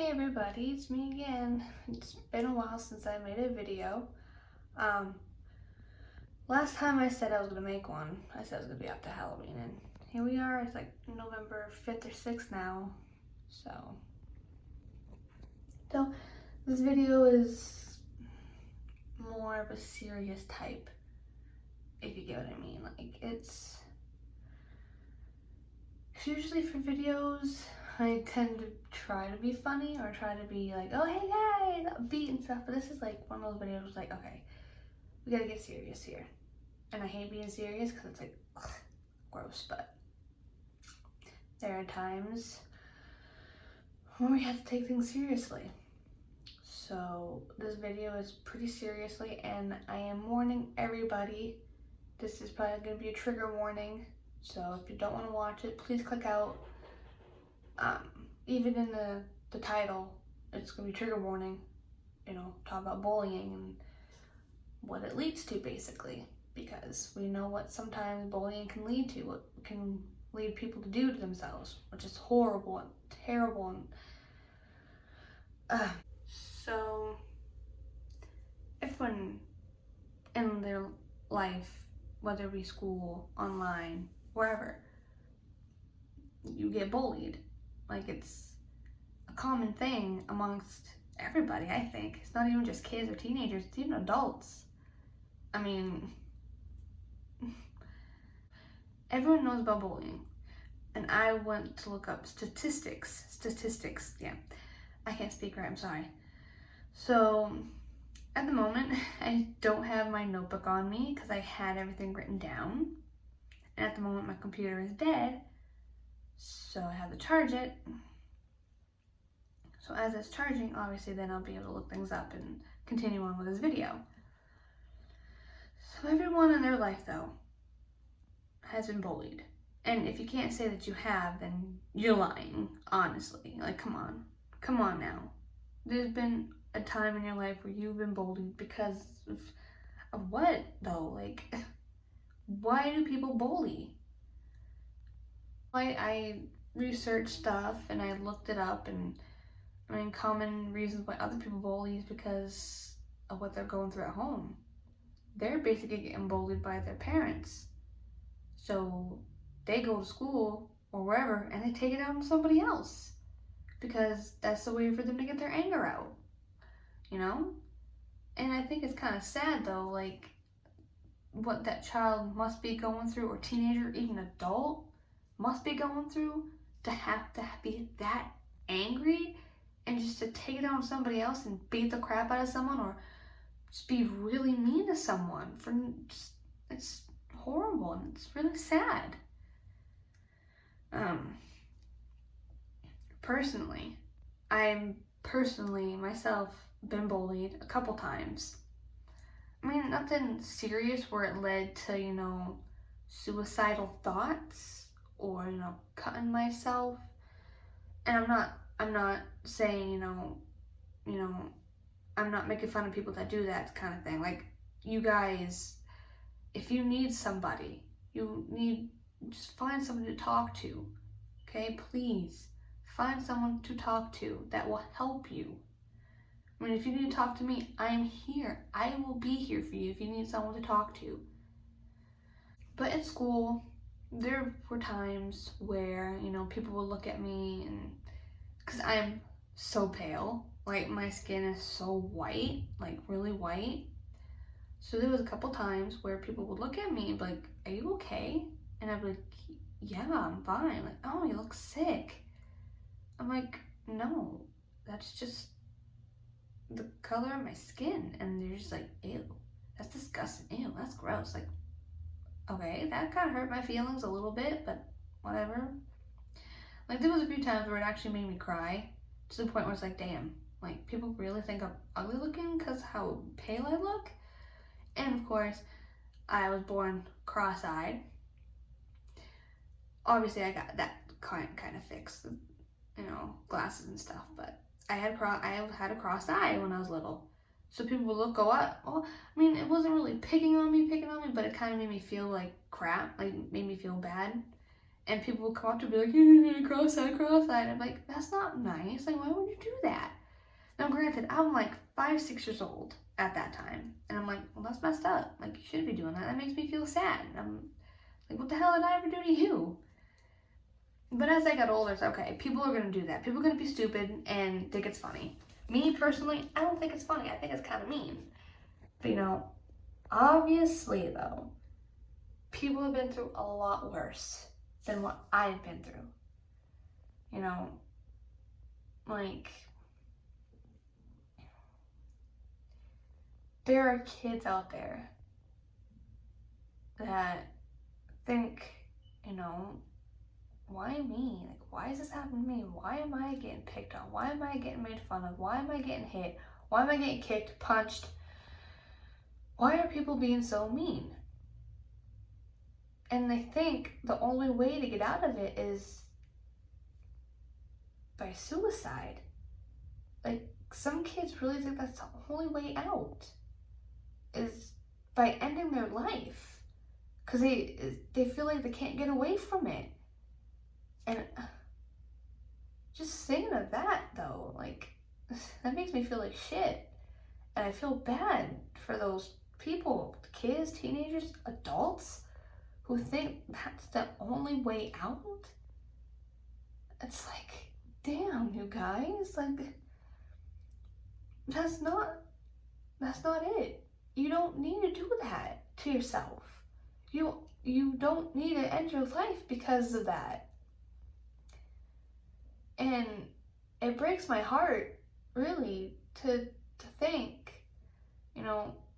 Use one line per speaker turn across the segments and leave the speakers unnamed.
Hey everybody, it's me again. It's been a while since I made a video. Last time I said I was gonna make one, I said it was gonna be after Halloween, and here we are. It's like November 5th or 6th now. So this video is more of a serious type, if you get what I mean. Like it's usually for videos I tend to try to be funny or try to be like, oh hey guys, upbeat and stuff, but this is like one of those videos like, okay, we gotta get serious here. And I hate being serious because it's like, ugh, gross, but there are times when we have to take things seriously. So this video is pretty seriously, and I am warning everybody, this is probably gonna be a trigger warning. So if you don't want to watch it, please click out. Even in the title, it's gonna be trigger warning, talk about bullying and what it leads to, basically, because we know what sometimes bullying can lead to, what can lead people to do to themselves, which is horrible and terrible. And so everyone in their life, whether it be school, online, wherever, you get bullied. Like, it's a common thing amongst everybody, I think. It's not even just kids or teenagers, it's even adults. I mean, everyone knows about bullying. And I went to look up statistics, yeah. I can't speak right, I'm sorry. So, at the moment, I don't have my notebook on me because I had everything written down. And at the moment, my computer is dead, so I have to charge it. So as it's charging, obviously, then I'll be able to look things up and continue on with this video. So everyone in their life, though, has been bullied. And if you can't say that you have, then you're lying, honestly. Like, come on now. There's been a time in your life where you've been bullied because of what, though? Like, why do people bully? I researched stuff and I looked it up, and I mean, common reasons why other people bully is because of what they're going through at home. They're basically getting bullied by their parents. So they go to school or wherever and they take it out on somebody else because that's the way for them to get their anger out, And I think it's kind of sad, though, like what that child must be going through, or teenager, even adult, must be going through to have to be that angry and just to take it out on somebody else and beat the crap out of someone, or just be really mean to someone. It's horrible and it's really sad. Personally, I'm myself been bullied a couple times. I mean, nothing serious where it led to, suicidal thoughts or, cutting myself. And I'm not saying, I'm not making fun of people that do that kind of thing. Like, you guys, if you need somebody, just find somebody to talk to, okay? Please, find someone to talk to that will help you. I mean, if you need to talk to me, I am here. I will be here for you if you need someone to talk to. But in school, there were times where, people would look at me, and because I'm so pale, like my skin is so white, like really white. So there was a couple times where people would look at me and be like, are you okay? And I'd be like, yeah, I'm fine. Like, oh, you look sick. I'm like, no, that's just the color of my skin. And they're just like, ew, that's disgusting. Ew, that's gross. Like, okay, that kind of hurt my feelings a little bit, but whatever. Like, there was a few times where it actually made me cry, to the point where it's like, damn, like, people really think I'm ugly looking because how pale I look? And of course, I was born cross-eyed. Obviously, I got that kind of fixed, glasses and stuff, but I had a crossed eye when I was little. So people would go up. Well, I mean, it wasn't really picking on me, but it kind of made me feel like crap, like made me feel bad. And people will come up to me like, cross-eyed, cross-eyed. I'm like, that's not nice. Like, why would you do that? Now, granted, I'm like 5, 6 years old at that time. And I'm like, well, that's messed up. Like, you shouldn't be doing that. That makes me feel sad. And I'm like, what the hell did I ever do to you? But as I got older, it's okay. People are going to do that. People are going to be stupid and think it's funny. Me, personally, I don't think it's funny. I think it's kind of mean. But, obviously, though, people have been through a lot worse than what I've been through. Like, there are kids out there that think, why me? Like, why is this happening to me? Why am I getting picked on? Why am I getting made fun of? Why am I getting hit? Why am I getting kicked, punched? Why are people being so mean? And they think the only way to get out of it is by suicide. Like, some kids really think that's the only way out, is by ending their life. Because they feel like they can't get away from it. And just thinking of that, though, like, that makes me feel like shit. And I feel bad for those people, kids, teenagers, adults, who think that's the only way out. It's like, damn, you guys, like, that's not it. You don't need to do that to yourself. You don't need to end your life because of that. And it breaks my heart, really, to think,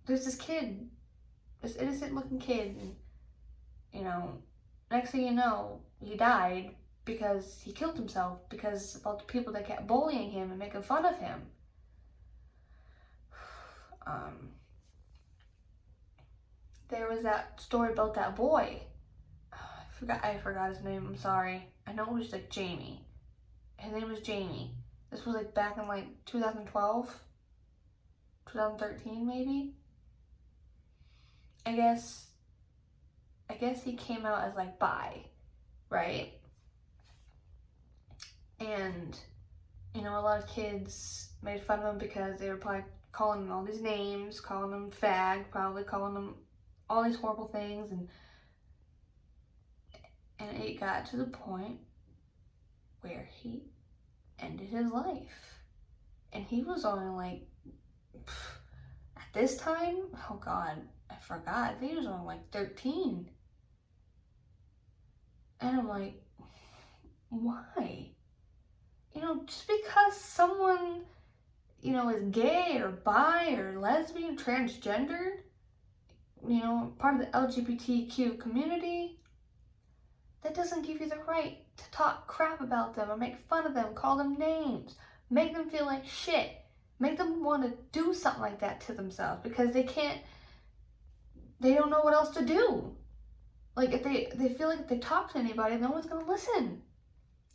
there's this kid, this innocent looking kid, and, next thing you know, he died because he killed himself because of all the people that kept bullying him and making fun of him. There was that story about that boy. I forgot his name, I'm sorry. I know it was like Jamie. His name was Jamie. This was like back in like 2012, 2013 maybe. I guess he came out as like bi, right? And, a lot of kids made fun of him because they were probably calling him all these names, calling him fag, probably calling him all these horrible things, and it got to the point where he ended his life. And he was only like, at this time, oh God, I forgot, I think he was only like 13. And I'm like, why? Just because someone, is gay or bi or lesbian, transgendered, part of the LGBTQ community, that doesn't give you the right to talk crap about them or make fun of them, call them names, make them feel like shit, make them want to do something like that to themselves because they don't know what else to do. Like, if they feel like if they talk to anybody, no one's going to listen.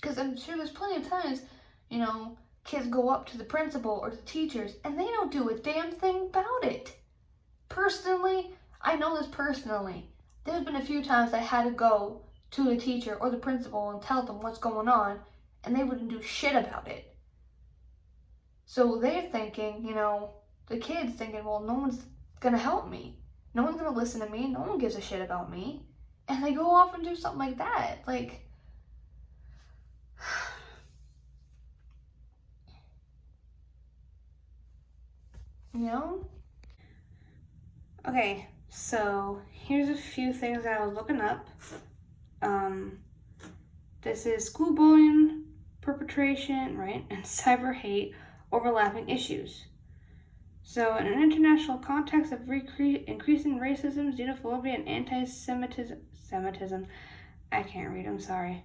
Because I'm sure there's plenty of times, kids go up to the principal or the teachers and they don't do a damn thing about it. Personally, I know this personally. There's been a few times I had to go to the teacher or the principal and tell them what's going on, and they wouldn't do shit about it. So they're thinking, the kids thinking, well, no one's going to help me. No one's going to listen to me. No one gives a shit about me. And they go off and do something like that. Like, Okay, so here's a few things that I was looking up. This is school bullying, perpetration, right, and cyber hate overlapping issues. So, in an international context of increasing racism, xenophobia, and anti-Semitism, I can't read, I'm sorry,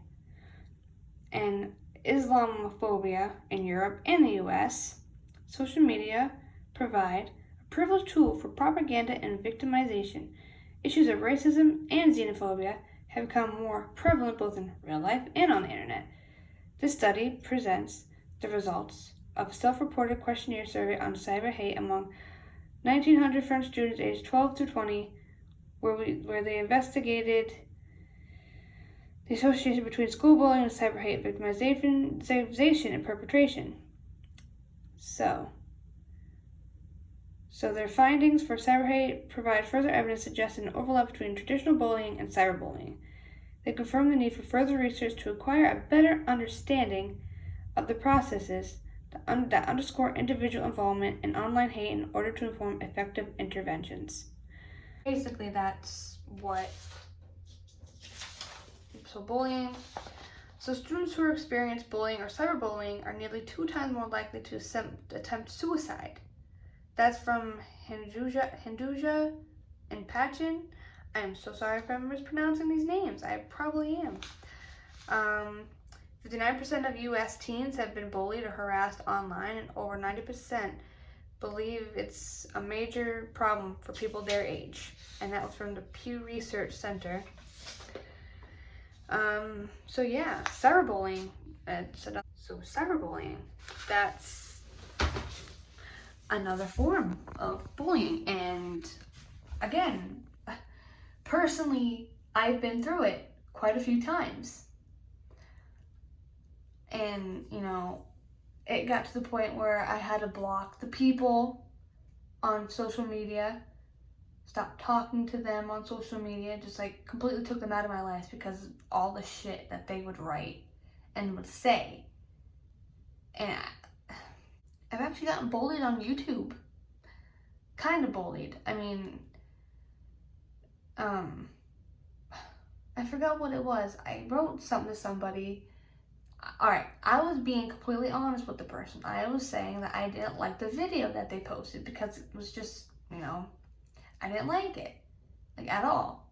and Islamophobia in Europe and the US, social media provide a privileged tool for propaganda and victimization. Issues of racism and xenophobia have become more prevalent both in real life and on the internet. This study presents the results of a self-reported questionnaire survey on cyber hate among 1,900 French students aged 12 to 20, where they investigated The association between school bullying and cyber hate victimization and perpetration. So their findings for cyber hate provide further evidence suggesting an overlap between traditional bullying and cyberbullying. They confirm the need for further research to acquire a better understanding of the processes that underscore individual involvement in online hate in order to inform effective interventions. Basically, that's what. So bullying. So students who experience bullying or cyberbullying are nearly 2 times more likely to attempt suicide. That's from Hinduja and Pachin. I'm so sorry if I'm mispronouncing these names. I probably am. 59% of U.S. teens have been bullied or harassed online, and over 90% believe it's a major problem for people their age. And that was from the Pew Research Center. Cyberbullying. Cyberbullying, that's another form of bullying. And again, personally, I've been through it quite a few times. And, it got to the point where I had to block the people on social media, stop talking to them on social media, just completely took them out of my life because of all the shit that they would write and would say. And I've actually gotten bullied on YouTube. Kind of bullied. I mean, I forgot what it was. I wrote something to somebody. Alright, I was being completely honest with the person. I was saying that I didn't like the video that they posted because it was just, I didn't like it. At all.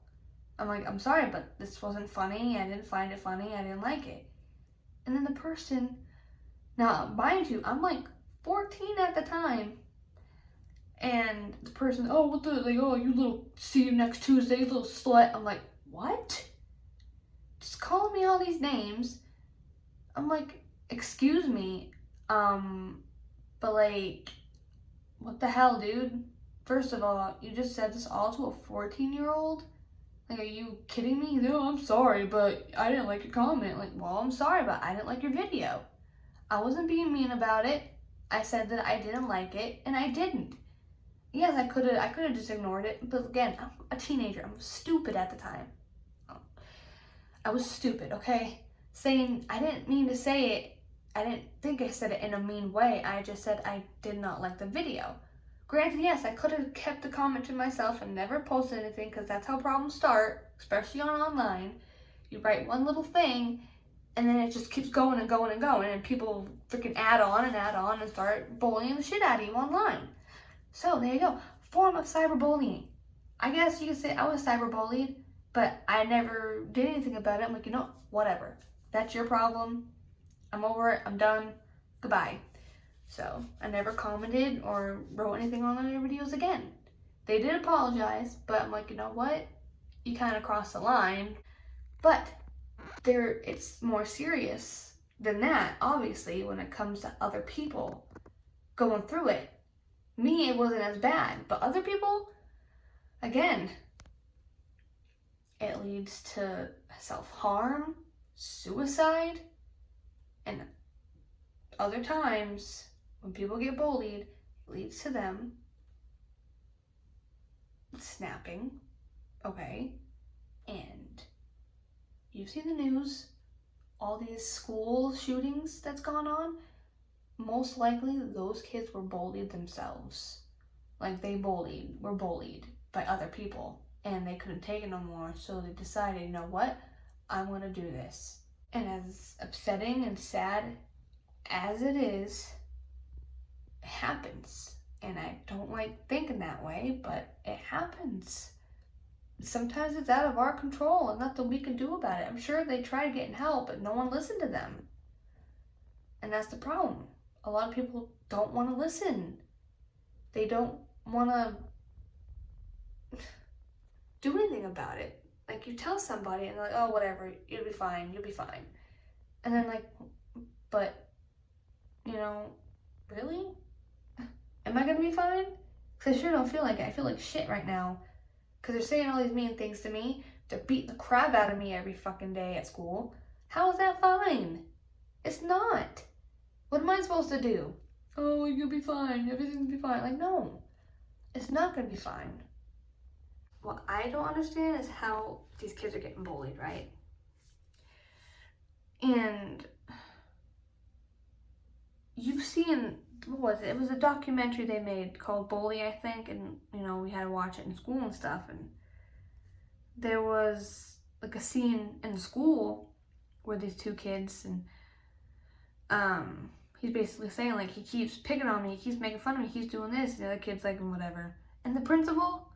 I'm like, I'm sorry, but this wasn't funny. I didn't find it funny. I didn't like it. And then the person, now, mind you, I'm 14 at the time. And the person, you little, see you next Tuesday, you little slut. I'm like, what? Just calling me all these names. I'm like, excuse me, but what the hell, dude? First of all, you just said this all to a 14-year-old? Are you kidding me? No, I'm sorry, but I didn't like your comment. Well, I'm sorry, but I didn't like your video. I wasn't being mean about it. I said that I didn't like it, and I didn't. Yes, I could have just ignored it, but again, I'm a teenager. I'm stupid at the time. I was stupid, okay? Saying, I didn't mean to say it. I didn't think I said it in a mean way. I just said I did not like the video. Granted, yes, I could have kept the comment to myself and never posted anything because that's how problems start, especially online. You write one little thing and then it just keeps going and going and going, and people freaking add on and start bullying the shit out of you online. So there you go. Form of cyberbullying. I guess you could say I was cyberbullied, but I never did anything about it. I'm like, whatever. That's your problem. I'm over it. I'm done. Goodbye. So I never commented or wrote anything on their videos again. They did apologize, but I'm like, you know what? You kind of crossed the line. But it's more serious than that, obviously, when it comes to other people going through it. Me, it wasn't as bad, but other people, again, it leads to self-harm, suicide, and other times when people get bullied, it leads to them snapping, okay? And you've seen the news, all these school shootings that's gone on. Most likely those kids were bullied themselves. Were bullied by other people, and they couldn't take it no more, so they decided, you know what, I'm gonna do this. And as upsetting and sad as it is, it happens. And I don't like thinking that way, but it happens. Sometimes it's out of our control and nothing we can do about it. I'm sure they tried getting help, but no one listened to them. And that's the problem. A lot of people don't want to listen. They don't want to do anything about it. You tell somebody and they're like, oh, whatever, you'll be fine. And then but, really? Am I going to be fine? Because I sure don't feel like it. I feel like shit right now. Because they're saying all these mean things to me, They're beating the crap out of me every fucking day at school. How is that fine? It's not. What am I supposed to do? Oh, you'll be fine. Everything's gonna be fine. Like, no. It's not gonna be fine. What I don't understand is how these kids are getting bullied, right? And you've seen, what was it? It was a documentary they made called Bully, I think, and, you know, we had to watch it in school and stuff, and there was, like, a scene in the school where these two kids, and, he's basically saying, like, he keeps picking on me, he keeps making fun of me, he keeps doing this, and the other kid's like, whatever. And the principal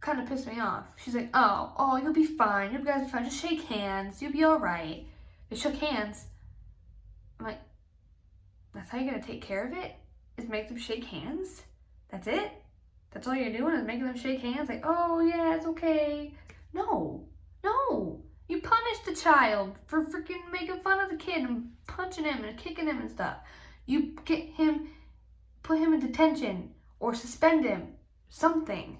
kind of pissed me off. She's like, oh, you'll be fine, you guys will be fine, just shake hands, you'll be alright. They shook hands. I'm like, that's how you're gonna take care of it? Is make them shake hands? That's it? That's all you're doing is making them shake hands? Like, oh yeah, it's okay. No. You punish the child for freaking making fun of the kid and punching him and kicking him and stuff. You get him, put him in detention or suspend him. Something.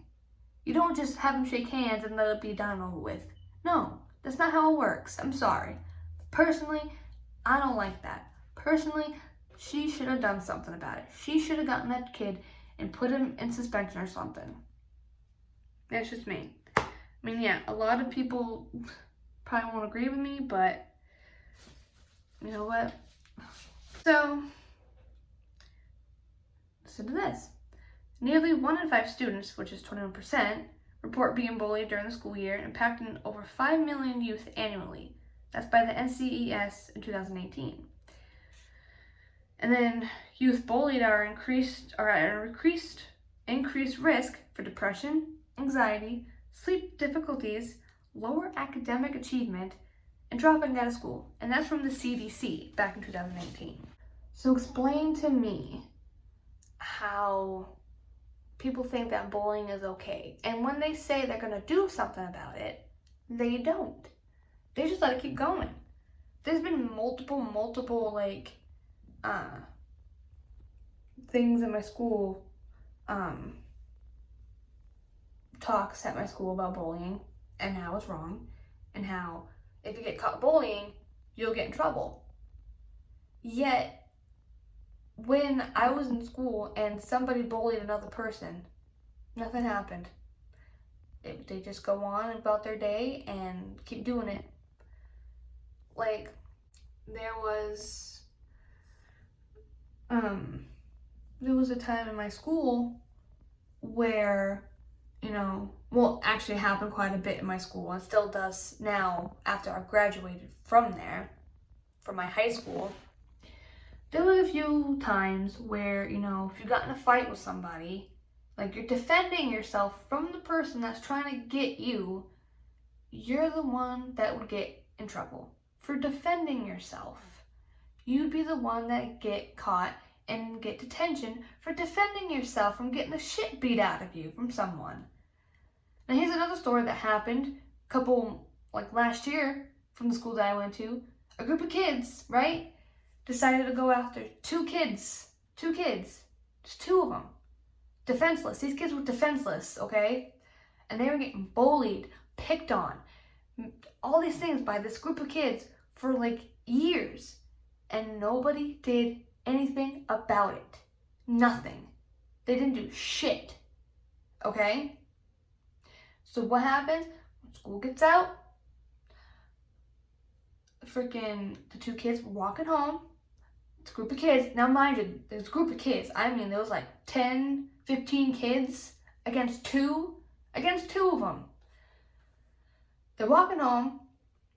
You don't just have him shake hands and let it be done over with. No, that's not how it works. I'm sorry. Personally, I don't like that. Personally, she should have done something about it. She should have gotten that kid and put him in suspension or something. That's just me. I mean, yeah, a lot of people probably won't agree with me, but you know what? So, listen to this. Nearly 1 in 5 students, which is 21%, report being bullied during the school year, impacting over 5 million youth annually. That's by the NCES in 2018. And then youth bullied are at increased risk for depression, anxiety, sleep difficulties, lower academic achievement, and dropping out of school. And that's from the CDC back in 2018. So explain to me how people think that bullying is okay. And when they say they're gonna do something about it, they don't. They just let it keep going. There's been multiple like things in my school, talks at my school about bullying and how it's wrong and how if you get caught bullying, you'll get in trouble. Yet, when I was in school and somebody bullied another person, nothing happened. They just go on about their day and keep doing it. Like, there was a time in my school where, actually happened quite a bit in my school and still does now after I graduated from there, from my high school. There were a few times where, if you got in a fight with somebody, like you're defending yourself from the person that's trying to get you, you're the one that would get in trouble. For defending yourself, you'd be the one that get caught and get detention for defending yourself from getting the shit beat out of you from someone. Now here's another story that happened last year from the school that I went to. A group of kids, right, decided to go after two kids, just 2 of them, defenseless. These kids were defenseless, okay? And they were getting bullied, picked on, all these things by this group of kids for years. And nobody did anything about it. Nothing. They didn't do shit, okay? So what happens when school gets out? The 2 kids were walking home. It's a group of kids. Now mind you, there's a group of kids. I mean, there was 10, 15 kids against two of them. They're walking home.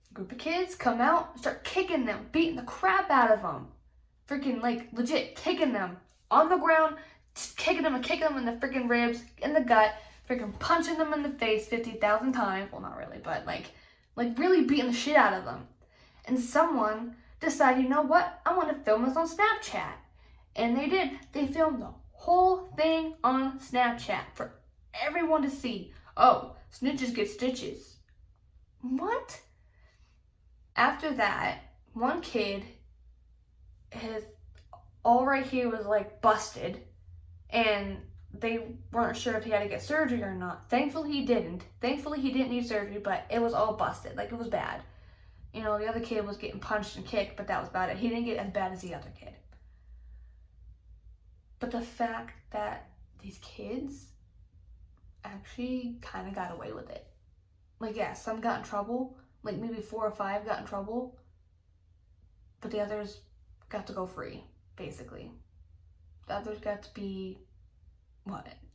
A group of kids come out and start kicking them, beating the crap out of them. Legit kicking them on the ground, just kicking them in the freaking ribs, in the gut, freaking punching them in the face 50,000 times. Well, not really, but really beating the shit out of them. And someone decided, you know what? I want to film this on Snapchat. And they did. They filmed the whole thing on Snapchat for everyone to see. Oh, snitches get stitches. What? After that, one kid, his all right here was busted, and they weren't sure if he had to get surgery or not. Thankfully he didn't. Thankfully he didn't need surgery, but it was all busted. Like, it was bad. You know, the other kid was getting punched and kicked, but that was about it. He didn't get as bad as the other kid. But the fact that these kids actually kind of got away with it. Like, yeah, some got in trouble. Like, maybe 4 or 5 got in trouble. But the others got to go free, basically. The others got to be,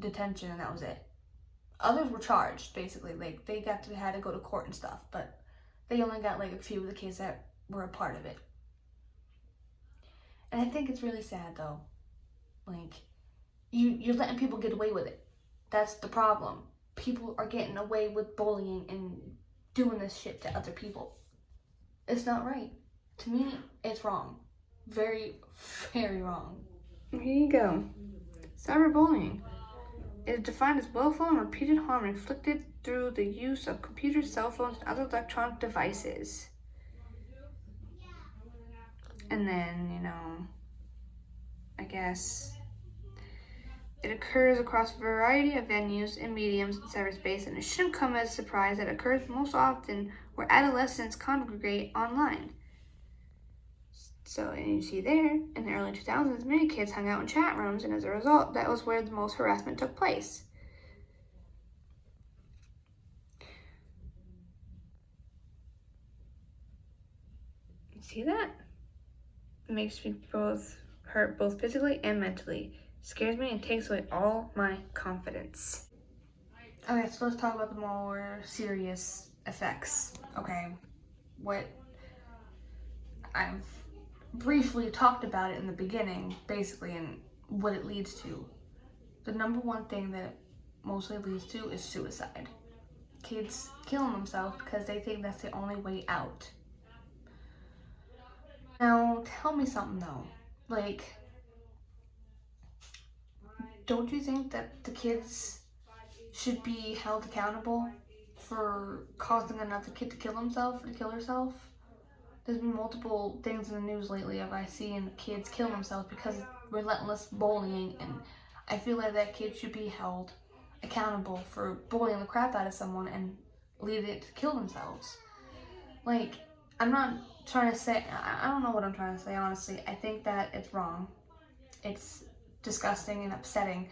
detention, and that was it. Others were charged, basically. Like, they had to go to court and stuff. But they only got, like, a few of the kids that were a part of it. And I think it's really sad, though. Like, you're letting people get away with it. That's the problem. People are getting away with bullying and doing this shit to other people. It's not right. To me, it's wrong. Very, very wrong. Here you go. Cyberbullying is defined as willful and repeated harm inflicted through the use of computers, cell phones, and other electronic devices. And then, I guess it occurs across a variety of venues and mediums in cyberspace, and it shouldn't come as a surprise that it occurs most often where adolescents congregate online. So, and you see there, in the early 2000s, many kids hung out in chat rooms, and as a result, that was where the most harassment took place. You see that? It makes me hurt both physically and mentally. Scares me and takes away all my confidence. Okay, so let's talk about the more serious effects. Okay, what I've briefly talked about it in the beginning, basically, and what it leads to. The number one thing that mostly leads to is suicide. Kids killing themselves because they think that's the only way out. Now, tell me something though. Like, don't you think that the kids should be held accountable for causing another kid to kill himself or to kill herself? There's been multiple things in the news lately of I seen kids kill themselves because of relentless bullying, and I feel like that kid should be held accountable for bullying the crap out of someone and leading it to kill themselves. Like, I'm not trying to say, I don't know what I'm trying to say, honestly. I think that it's wrong. It's disgusting and upsetting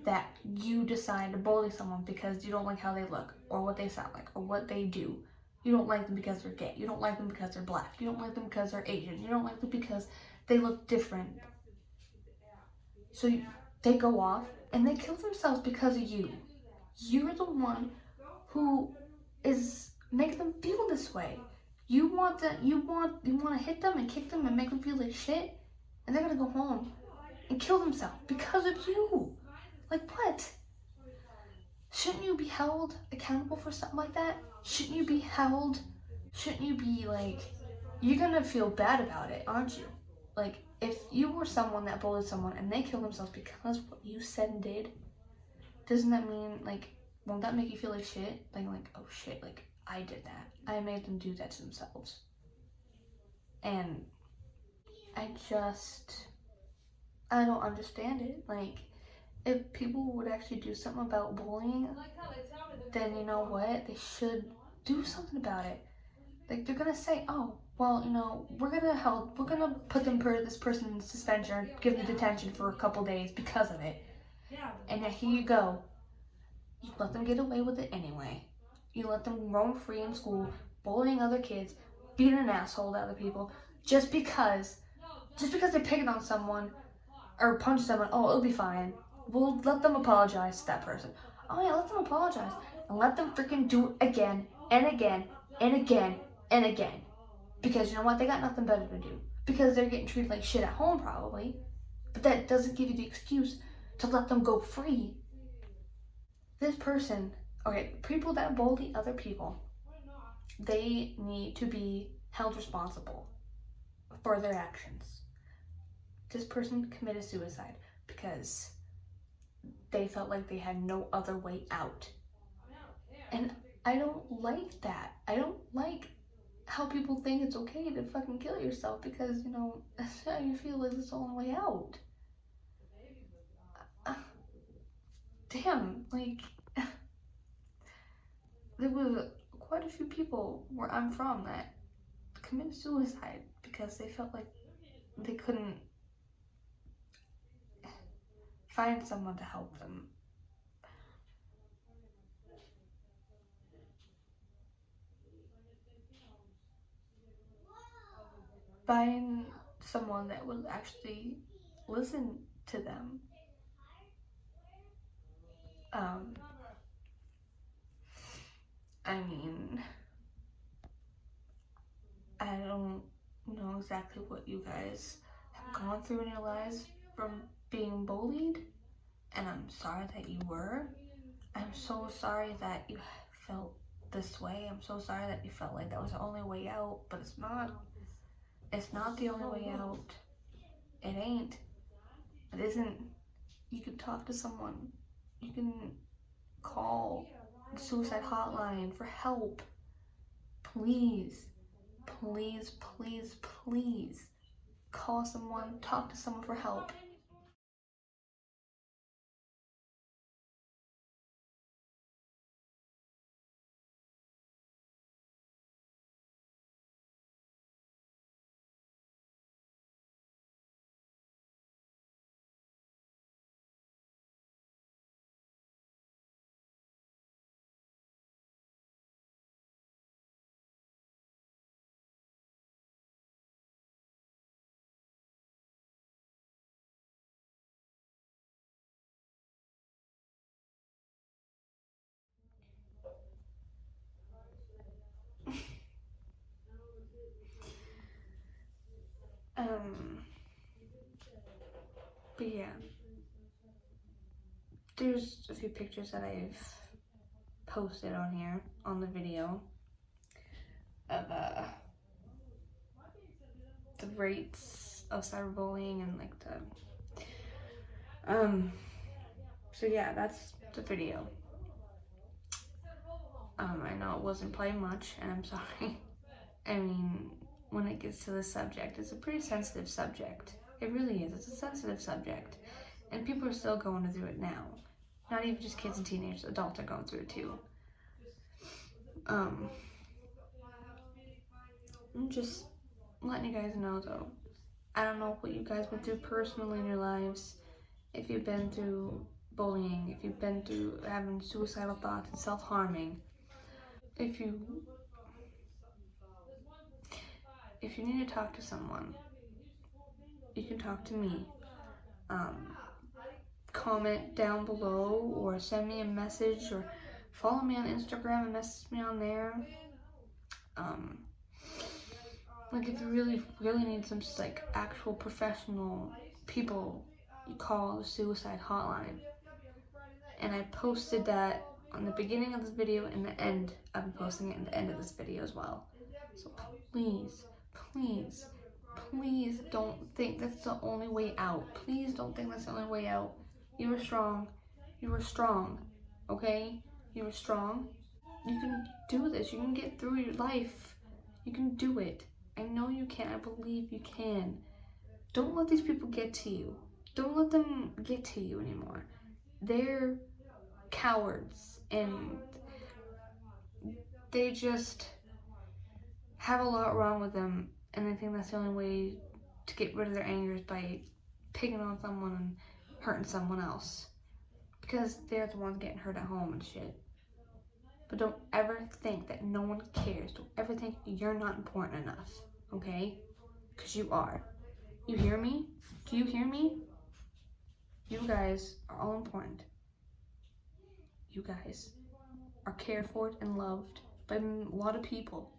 that you decide to bully someone because you don't like how they look or what they sound like or what they do. You don't like them because they're gay. You don't like them because they're black. You don't like them because they're Asian. You don't like them because they look different. So they go off and they kill themselves because of you. You're the one who is making them feel this way. You want to hit them and kick them and make them feel like shit, and they're gonna go home and kill themselves because of you. Like, what? Shouldn't you be held accountable for something like that? Shouldn't you be like, you're gonna feel bad about it, aren't you? Like, if you were someone that bullied someone and they killed themselves because of what you said and did, doesn't that mean, like, won't that make you feel like shit? Like, oh shit, like, I did that. I made them do that to themselves. And I don't understand it. Like, if people would actually do something about bullying, then you know what? They should do something about it. Like, they're gonna say, oh, well, we're gonna put this person in suspension, give them detention for a couple days because of it. And now here you go. You let them get away with it anyway. You let them roam free in school, bullying other kids, being an asshole to other people, just because they're picking on someone or punch someone. Oh, it'll be fine. We'll let them apologize to that person. Oh yeah, let them apologize and let them freaking do it again and again and again and again. Because you know what? They got nothing better to do. Because they're getting treated like shit at home probably. But that doesn't give you the excuse to let them go free. This person, okay, people that bully other people, they need to be held responsible for their actions. This person committed suicide because they felt like they had no other way out. And I don't like that. I don't like how people think it's okay to fucking kill yourself because, that's how you feel is it's the only way out. damn, like, there was quite a few people where I'm from that committed suicide because they felt like they couldn't find someone to help them. Find someone that would actually listen to them. I mean, I don't know exactly what you guys have gone through in your lives from being bullied, and I'm sorry that you were. I'm so sorry that you felt this way. I'm so sorry that you felt like that was the only way out, but it's not. It's not the only way out. It ain't. It isn't. You can talk to someone. You can call the suicide hotline for help. Please, please, please, please call someone, talk to someone for help. But yeah, there's a few pictures that I've posted on here on the video of the rates of cyberbullying and like the so yeah, that's the video. I know it wasn't playing much, and I'm sorry. I mean, when it gets to this subject, it's a pretty sensitive subject. It really is. It's a sensitive subject, and people are still going through it now. Not even just kids and teenagers, adults are going through it too. I'm just letting you guys know though. I don't know what you guys went through personally in your lives. If you've been through bullying, if you've been through having suicidal thoughts and self-harming, if you need to talk to someone, you can talk to me. Comment down below or send me a message or follow me on Instagram and message me on there. Like if you really need some like actual professional people, you call the suicide hotline. And I posted that on the beginning of this video and the end. I'll be posting it in the end of this video as well. So please, please, please don't think that's the only way out. Please don't think that's the only way out. You are strong. You are strong. Okay? You are strong. You can do this. You can get through your life. You can do it. I know you can. I believe you can. Don't let these people get to you. Don't let them get to you anymore. They're cowards and they just have a lot wrong with them, and I think that's the only way to get rid of their anger is by picking on someone and hurting someone else, because they're the ones getting hurt at home and shit. But don't ever think that no one cares. Don't ever think you're not important enough, okay? Because you are. You hear me? Do you hear me? You guys are all important. You guys are cared for and loved by a lot of people.